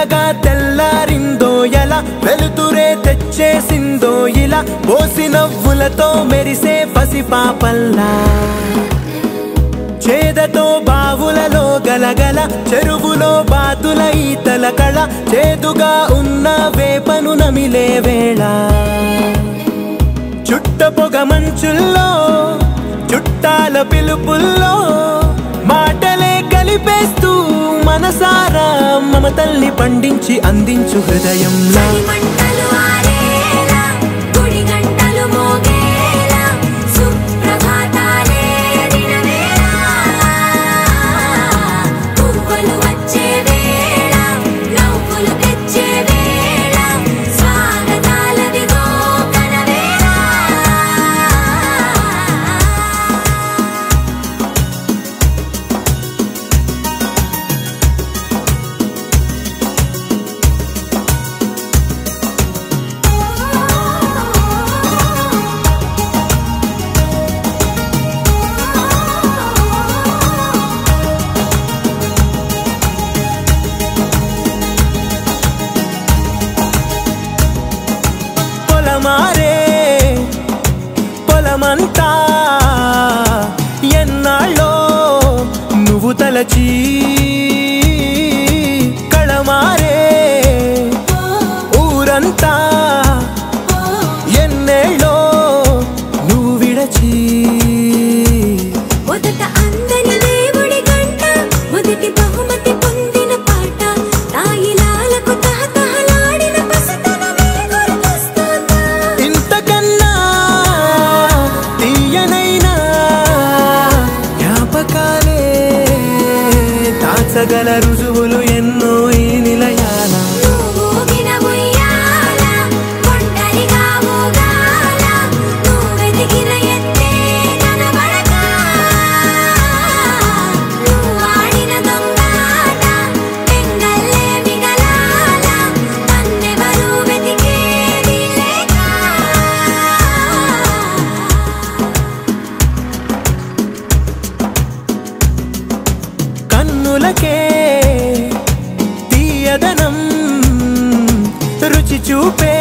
మెల్లగా తెల్లారిందో ఎలా వెలుతురే తెచ్చేసిందో ఇలా పోసి నవ్వులతో మెరిసే పసిపాపల్లా చేదతో బావులలో గలగల చెరువులో బాతుల ఈతల కళ చేదుగా ఉన్న వేపను నమిలే వేళ చుట్ట పొగ మంచుల్లో చుట్టాల పిలుపుల్లో మాటలే కలిపేస్తూ మనసారా మమతల్ని పండించి అందించు హృదయంలా మారే పొలమంతా ఎన్నాళ్ళో నువ్వు తలచి కళమారే ఊరంతా ఎన్నేళ్ళో నువ్వు విడచి సగల రుజువులు ఎన్నో ఈ నిలయాల కన్నులకే తీయదనం రుచి చూపే